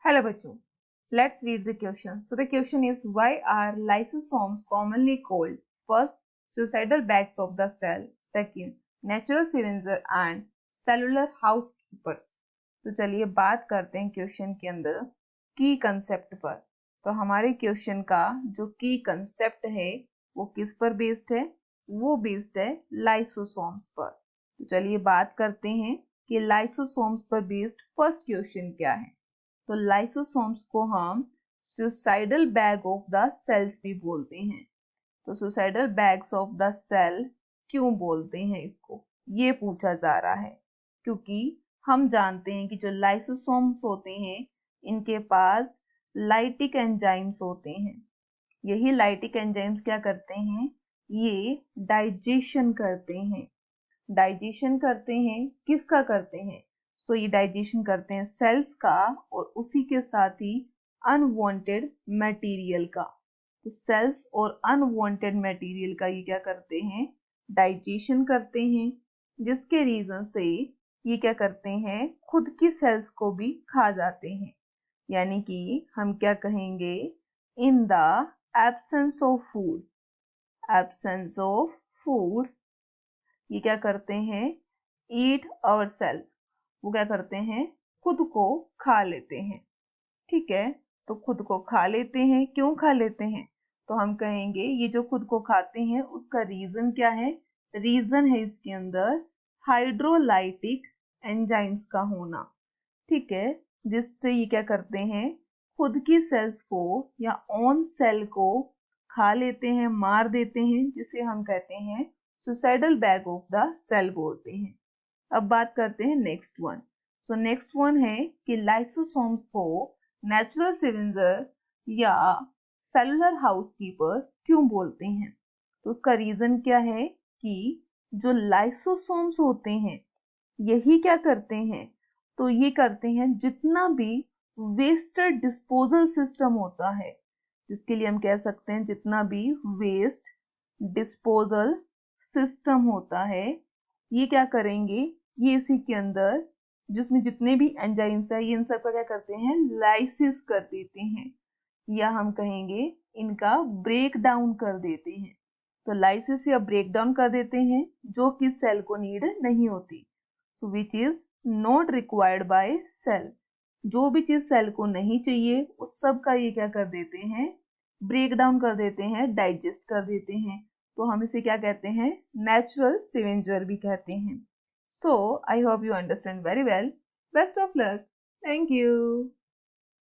Hello बच्चों, let's read the question. So the question is, why are lysosomes commonly called first suicidal bags of the cell, second natural scavenger and cellular housekeepers. तो चलिए बात करते हैं question के अंदर की कंसेप्ट पर। तो हमारे क्वेश्चन का जो की कंसेप्ट है वो किस पर बेस्ड है? वो बेस्ड है लाइसोसोम्स पर। तो चलिए बात करते हैं कि लाइसोसोम्स पर बेस्ड फर्स्ट क्वेश्चन क्या है। तो लाइसोसोम्स को हम suicidal bag of the cells भी बोलते हैं। तो suicidal bags of the cell क्यों बोलते हैं इसको, ये पूछा जा रहा है, क्योंकि हम जानते हैं कि जो लाइसोसोम्स होते हैं इनके पास लाइटिक एंजाइम्स होते हैं। यही लाइटिक एंजाइम्स क्या करते हैं? ये डाइजेशन करते हैं। डाइजेशन करते हैं, किसका करते हैं? सो ये डाइजेशन करते हैं सेल्स का और उसी के साथ ही अनवांटेड मटेरियल का। तो सेल्स और अनवांटेड मटेरियल का ये क्या करते हैं? डाइजेशन करते हैं, जिसके रीजन से ये क्या करते हैं? खुद की सेल्स को भी खा जाते हैं। यानी कि हम क्या कहेंगे? In the absence of food, absence of food ये क्या करते हैं? ईट आवर सेल्फ, वो क्या करते हैं? खुद को खा लेते हैं। ठीक है, तो खुद को खा लेते हैं। क्यों खा लेते हैं? तो हम कहेंगे ये जो खुद को खाते हैं उसका रीजन क्या है? रीजन है इसके अंदर हाइड्रोलाइटिक एंजाइम्स का होना। ठीक है, जिससे ये क्या करते हैं? खुद की सेल्स को या ओन सेल को खा लेते हैं, मार देते हैं, जिसे हम कहते हैं suicidal bag of the cell बोलते हैं। अब बात करते हैं next one. So next one है कि लाइसोसोम्स को नेचुरल स्कैवेंजर या सेलुलर हाउसकीपर क्यों बोलते हैं? तो उसका रीजन क्या है कि जो लाइसोसोम्स होते हैं यही क्या करते हैं? तो ये करते हैं जितना भी वेस्टेड डिस्पोजल सिस्टम होता है, जिसके लिए हम कह सकते हैं जितना भी वेस्ट डिस्पोजल सिस्टम होता है, ये क्या करेंगे? ये इसी के अंदर जिसमें जितने भी एंजाइम्स है ये इन सब का क्या करते हैं? लाइसिस कर देते हैं, या हम कहेंगे इनका ब्रेक डाउन कर देते हैं। तो लाइसिस या ब्रेक डाउन कर देते हैं जो कि सेल को नीड नहीं होती। So which is not required by cell. जो भी चीज सेल को नहीं चाहिए उस सब का ये क्या कर देते हैं? ब्रेक डाउन कर देते हैं, डाइजेस्ट कर देते हैं। तो हम इसे क्या कहते हैं? नेचुरल स्कैवेंजर भी कहते हैं। So I hope you understand very well. Best of luck. Thank you.